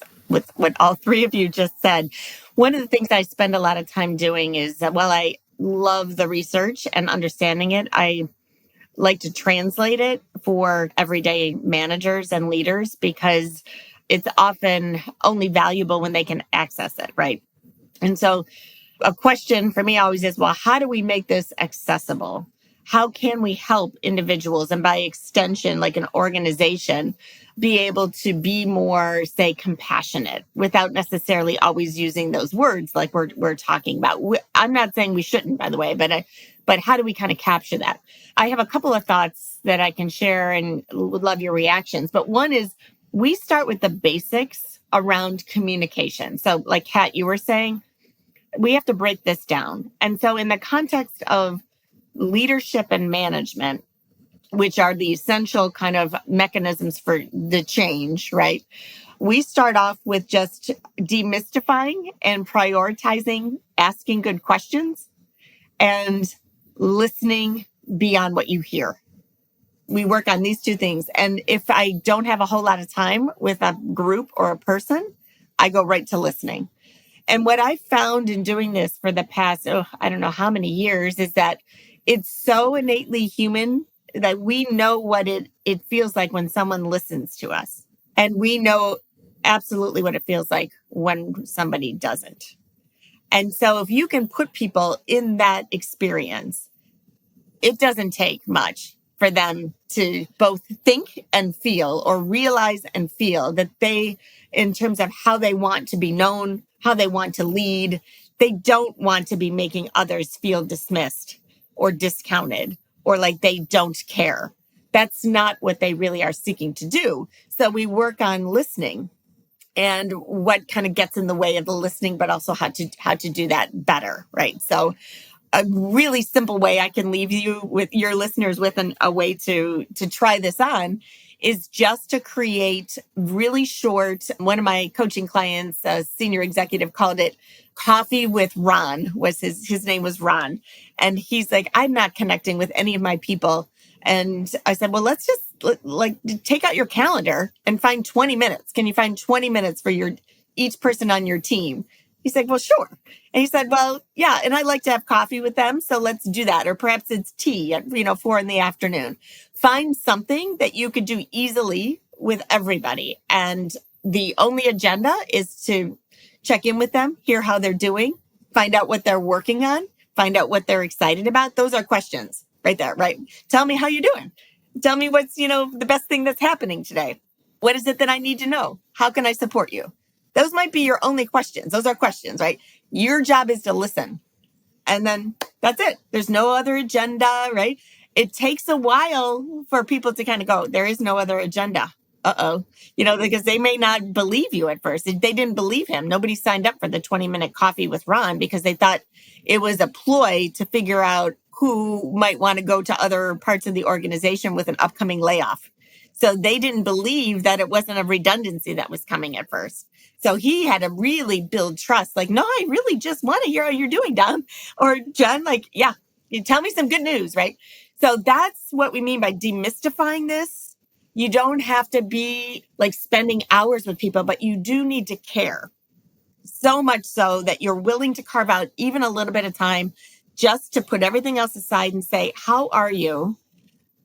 what all three of you just said. One of the things I spend a lot of time doing is, while I love the research and understanding it, I like to translate it for everyday managers and leaders because it's often only valuable when they can access it, right? And so a question for me always is, well, how do we make this accessible? How can we help individuals and by extension, like an organization, be able to be more, say, compassionate without necessarily always using those words like we're talking about? I'm not saying we shouldn't, by the way, but how do we kind of capture that? I have a couple of thoughts that I can share and would love your reactions. But one is we start with the basics around communication. So like Kat, you were saying, we have to break this down. And so in the context of leadership and management, which are the essential kind of mechanisms for the change, right? We start off with just demystifying and prioritizing, asking good questions and listening beyond what you hear. We work on these two things. And if I don't have a whole lot of time with a group or a person, I go right to listening. And what I found in doing this for the past, I don't know how many years, is that it's so innately human that we know what it feels like when someone listens to us. And we know absolutely what it feels like when somebody doesn't. And so if you can put people in that experience, it doesn't take much for them to both think and feel or realize and feel that they, in terms of how they want to be known, how they want to lead, they don't want to be making others feel dismissed or discounted or like they don't care. That's not what they really are seeking to do. So we work on listening and what kind of gets in the way of the listening, but also how to do that better, right? So a really simple way I can leave you with your listeners with a way to try this on is just to create really short. One of my coaching clients, a senior executive, called it Coffee with Ron. Was his name was Ron. And he's like, I'm not connecting with any of my people. And I said, well, let's just take out your calendar and find 20 minutes. Can you find 20 minutes for each person on your team? He's like, well, sure. And he said, well, yeah, and I like to have coffee with them. So let's do that. Or perhaps it's tea at 4 p.m. Find something that you could do easily with everybody. And the only agenda is to check in with them, hear how they're doing, find out what they're working on, find out what they're excited about. Those are questions right there, right? Tell me how you're doing. Tell me what's, the best thing that's happening today. What is it that I need to know? How can I support you? Those might be your only questions. Those are questions, right? Your job is to listen. And then that's it. There's no other agenda, right? It takes a while for people to kind of go, there is no other agenda. Because they may not believe you at first. They didn't believe him. Nobody signed up for the 20-minute coffee with Ron because they thought it was a ploy to figure out who might want to go to other parts of the organization with an upcoming layoff. So they didn't believe that it wasn't a redundancy that was coming at first. So he had to really build trust. Like, no, I really just want to hear how you're doing, Dom or John. Like, yeah, you tell me some good news, right? So that's what we mean by demystifying this. You don't have to be like spending hours with people, but you do need to care. So much so that you're willing to carve out even a little bit of time just to put everything else aside and say, how are you?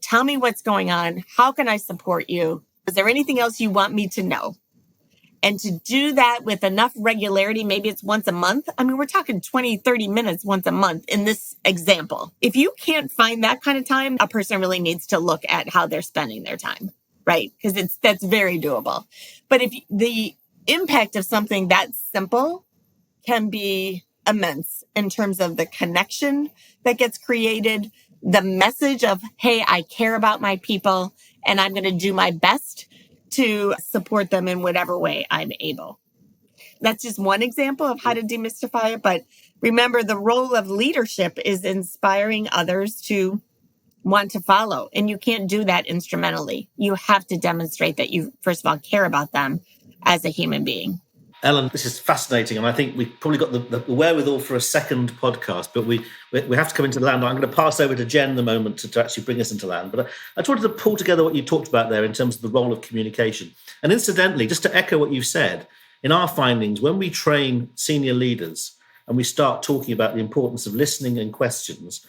Tell me what's going on. How can I support you? Is there anything else you want me to know? And to do that with enough regularity, maybe it's once a month. I mean, we're talking 20, 30 minutes once a month in this example. If you can't find that kind of time, a person really needs to look at how they're spending their time, right? Because that's very doable. But if the impact of something that simple can be immense in terms of the connection that gets created, the message of, hey, I care about my people and I'm going to do my best to support them in whatever way I'm able. That's just one example of how to demystify it. But remember, the role of leadership is inspiring others to want to follow. And you can't do that instrumentally. You have to demonstrate that you, first of all, care about them as a human being. Ellen, this is fascinating, and I think we've probably got the wherewithal for a second podcast, but we have to come into land. I'm going to pass over to Jen in a moment to actually bring us into land. But I just wanted to pull together what you talked about there in terms of the role of communication. And incidentally, just to echo what you've said, in our findings, when we train senior leaders and we start talking about the importance of listening and questions,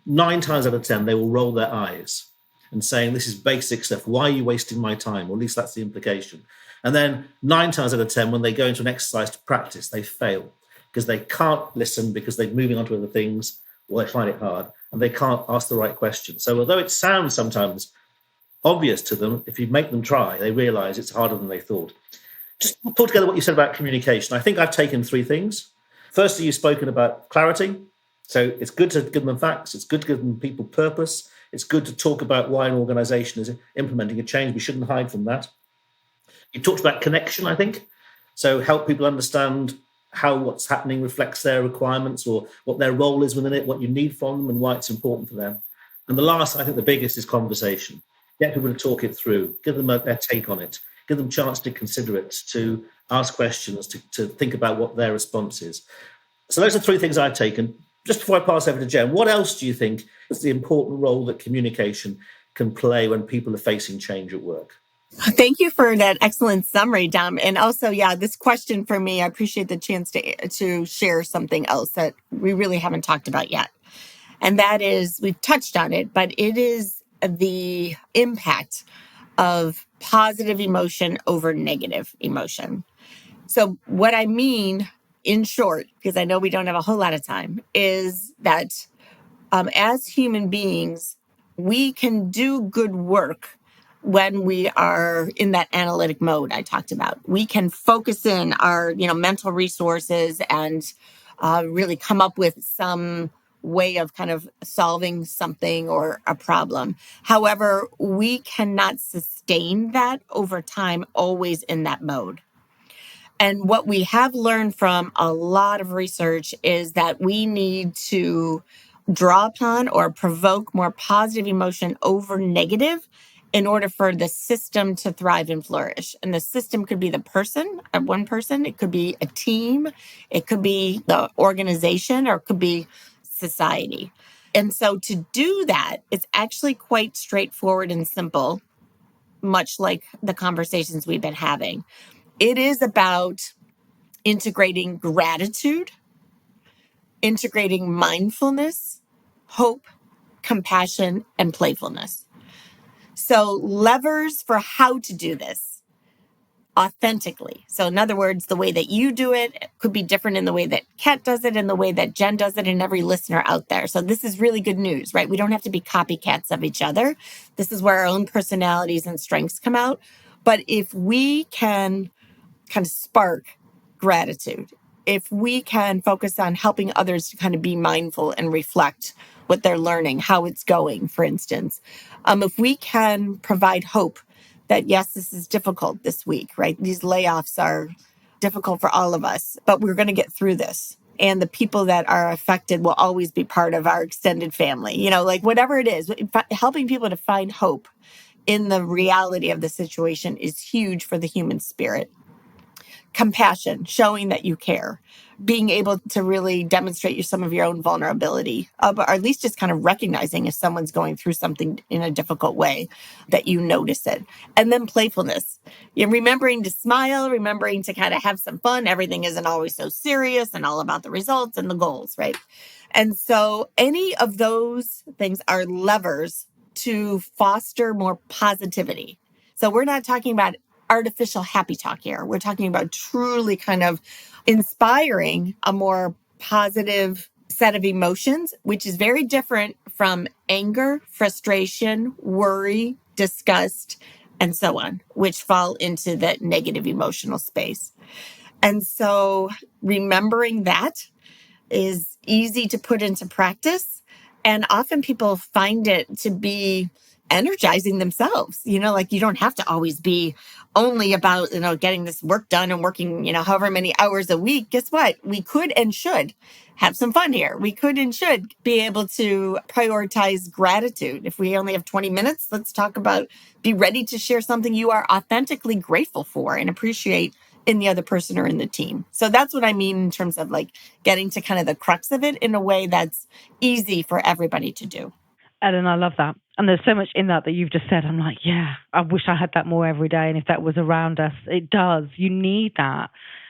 9 times out of 10, they will roll their eyes and saying, this is basic stuff. Why are you wasting my time? Or at least that's the implication. And then 9 times out of 10, when they go into an exercise to practice, they fail because they can't listen because they're moving on to other things, or they find it hard, and they can't ask the right question. So although it sounds sometimes obvious to them, if you make them try, they realize it's harder than they thought. Just pull together what you said about communication. I think I've taken 3 things. Firstly, you've spoken about clarity. So it's good to give them facts. It's good to give them people purpose. It's good to talk about why an organization is implementing a change. We shouldn't hide from that. You talked about connection, I think. So help people understand how what's happening reflects their requirements or what their role is within it, what you need from them and why it's important for them. And the last, I think the biggest, is conversation. Get people to talk it through, give them their take on it, give them a chance to consider it, to ask questions, to think about what their response is. So those are 3 things I've taken. Just before I pass over to Jen, what else do you think is the important role that communication can play when people are facing change at work? Thank you for that excellent summary, Dom. And also, this question for me, I appreciate the chance to share something else that we really haven't talked about yet. And that is, we've touched on it, but it is the impact of positive emotion over negative emotion. So what I mean, in short, because I know we don't have a whole lot of time, is that as human beings, we can do good work when we are in that analytic mode I talked about. We can focus in our, mental resources and really come up with some way of kind of solving something or a problem. However, we cannot sustain that over time, always in that mode. And what we have learned from a lot of research is that we need to draw upon or provoke more positive emotion over negative in order for the system to thrive and flourish. And the system could be the person, one person, it could be a team, it could be the organization, or it could be society. And so to do that, it's actually quite straightforward and simple, much like the conversations we've been having. It is about integrating gratitude, integrating mindfulness, hope, compassion, and playfulness. So levers for how to do this authentically. So in other words, the way that you do it could be different in the way that Kat does it and the way that Jen does it and every listener out there. So this is really good news, right? We don't have to be copycats of each other. This is where our own personalities and strengths come out. But if we can kind of spark gratitude, if we can focus on helping others to kind of be mindful and reflect what they're learning, how it's going, for instance, if we can provide hope that, yes, this is difficult this week, right? These layoffs are difficult for all of us, but we're going to get through this. And the people that are affected will always be part of our extended family, like whatever it is, helping people to find hope in the reality of the situation is huge for the human spirit. compassion, showing that you care, being able to really demonstrate some of your own vulnerability, or at least just kind of recognizing if someone's going through something in a difficult way, that you notice it. And then playfulness. You're remembering to smile, remembering to kind of have some fun. Everything isn't always so serious and all about the results and the goals, right? And so any of those things are levers to foster more positivity. So we're not talking about artificial happy talk here. We're talking about truly kind of inspiring a more positive set of emotions, which is very different from anger, frustration, worry, disgust, and so on, which fall into that negative emotional space. And so remembering that is easy to put into practice. And often people find it to be energizing themselves. Like you don't have to always be only about, getting this work done and working, however many hours a week. Guess what? We could and should have some fun here. We could and should be able to prioritize gratitude. If we only have 20 minutes, let's talk about, be ready to share something you are authentically grateful for and appreciate in the other person or in the team. So that's what I mean in terms of like getting to kind of the crux of it in a way that's easy for everybody to do. Ellen, I love that. And there's so much in that you've just said. I'm like, yeah, I wish I had that more every day. And if that was around us, it does. You need that.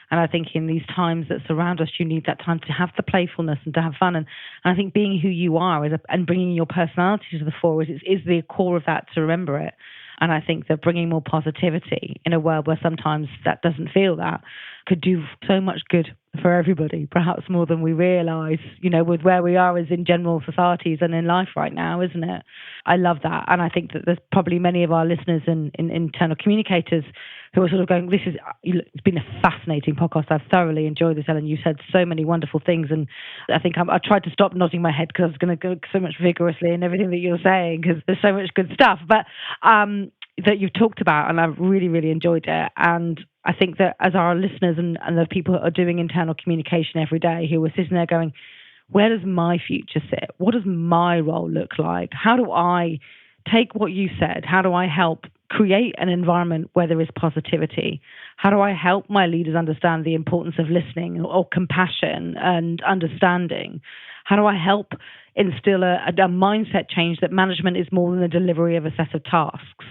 And I think in these times that surround us, you need that time to have the playfulness and to have fun. And I think being who you are and bringing your personality to the fore is the core of that, to remember it. And I think that bringing more positivity in a world where sometimes that doesn't feel that could do so much good for everybody, perhaps more than we realise, with where we are as in general societies and in life right now, isn't it? I love that. And I think that there's probably many of our listeners and internal communicators who are sort of going, it's been a fascinating podcast. I've thoroughly enjoyed this, Ellen. You said so many wonderful things. And I think I tried to stop nodding my head because I was going to go so much vigorously in everything that you're saying because there's so much good stuff. But that you've talked about, and I've really, really enjoyed it. And I think that as our listeners and the people who are doing internal communication every day, who are sitting there going, where does my future sit? What does my role look like? How do I take what you said? How do I help create an environment where there is positivity? How do I help my leaders understand the importance of listening or compassion and understanding? How do I help instill a mindset change that management is more than the delivery of a set of tasks?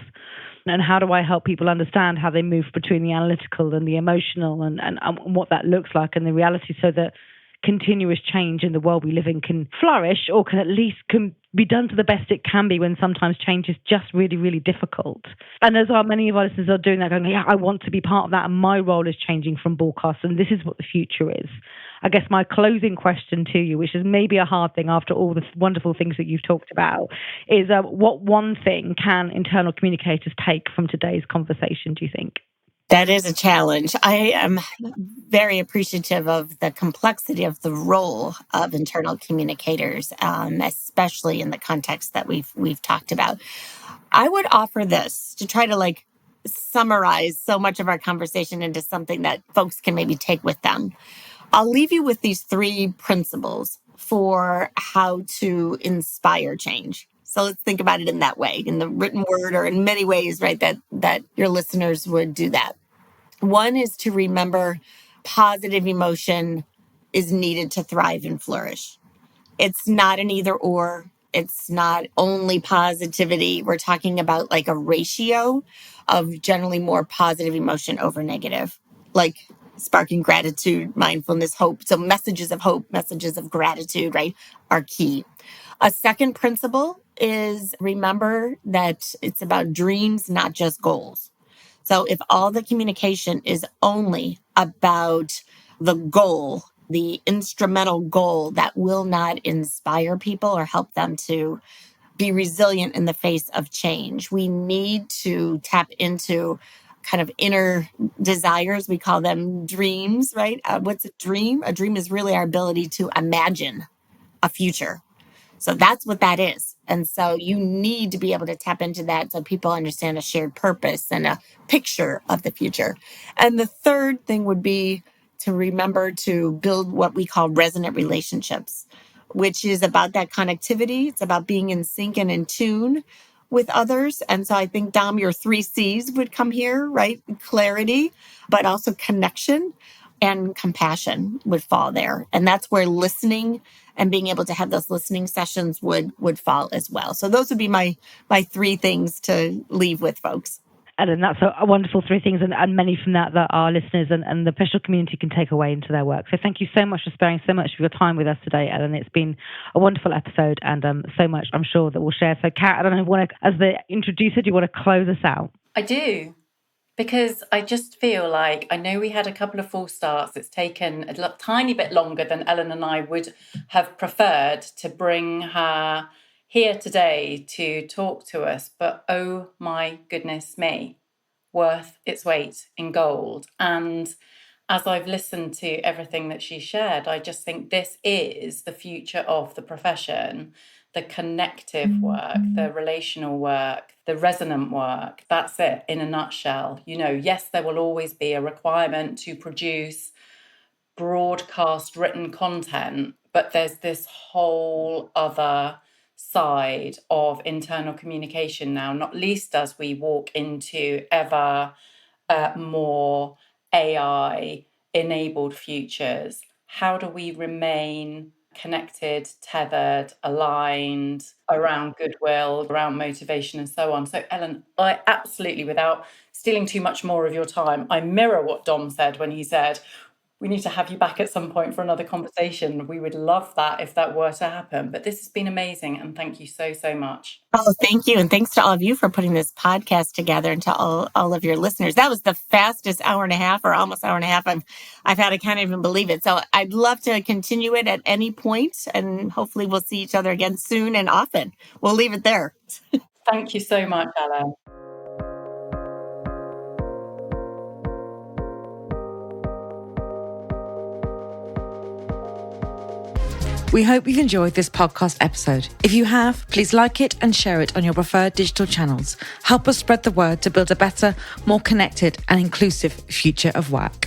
And how do I help people understand how they move between the analytical and the emotional and what that looks like and the reality, so that continuous change in the world we live in can flourish, or can at least can be done to the best it can be when sometimes change is just really, really difficult. And as many of our listeners are doing that, going, yeah, I want to be part of that, and my role is changing from broadcast, and this is what the future is. I guess my closing question to you, which is maybe a hard thing after all the wonderful things that you've talked about, is what one thing can internal communicators take from today's conversation, do you think? That is a challenge. I am very appreciative of the complexity of the role of internal communicators, especially in the context that we've talked about. I would offer this to try to summarize so much of our conversation into something that folks can maybe take with them. I'll leave you with these 3 principles for how to inspire change. So let's think about it in that way, in the written word, or in many ways, right, that your listeners would do that. One is to remember positive emotion is needed to thrive and flourish. It's not an either or. It's not only positivity. We're talking about a ratio of generally more positive emotion over negative, like sparking gratitude, mindfulness, hope. So messages of hope, messages of gratitude, right, are key. A second principle is remember that it's about dreams, not just goals. So if all the communication is only about the goal, the instrumental goal, that will not inspire people or help them to be resilient in the face of change. We need to tap into kind of inner desires. We call them dreams, right? What's a dream? A dream is really our ability to imagine a future. So that's what that is. And so you need to be able to tap into that so people understand a shared purpose and a picture of the future. And the third thing would be to remember to build what we call resonant relationships, which is about that connectivity. It's about being in sync and in tune with others. And so I think, Dom, your 3 C's would come here, right? Clarity, but also connection and compassion would fall there. And that's where listening and being able to have those listening sessions would fall as well. So those would be my 3 things to leave with folks. Ellen, that's a wonderful 3 things, and many from that our listeners and the professional community can take away into their work. So thank you so much for sparing so much of your time with us today, Ellen. It's been a wonderful episode, and so much I'm sure that we'll share. So Kat, I don't know, as the introducer, do you want to close us out? I do, because I just feel like, I know we had a couple of false starts. It's taken a tiny bit longer than Ellen and I would have preferred to bring her here today to talk to us, but oh my goodness me, worth its weight in gold. And as I've listened to everything that she shared, I just think this is the future of the profession. The connective work, the relational work, the resonant work. That's it in a nutshell. Yes, there will always be a requirement to produce broadcast written content, but there's this whole other side of internal communication now, not least as we walk into ever more AI enabled futures. How do we remain connected, tethered, aligned around goodwill, around motivation, and so on? So Ellen, I absolutely, without stealing too much more of your time, I mirror what Dom said when he said, we need to have you back at some point for another conversation. We would love that if that were to happen. But this has been amazing. And thank you so, so much. Oh, thank you. And thanks to all of you for putting this podcast together, and to all of your listeners. That was the fastest hour and a half, or almost hour and a half I've had. I can't even believe it. So I'd love to continue it at any point, and hopefully we'll see each other again soon and often. We'll leave it there. Thank you so much, Ellen. We hope you've enjoyed this podcast episode. If you have, please like it and share it on your preferred digital channels. Help us spread the word to build a better, more connected and inclusive future of work.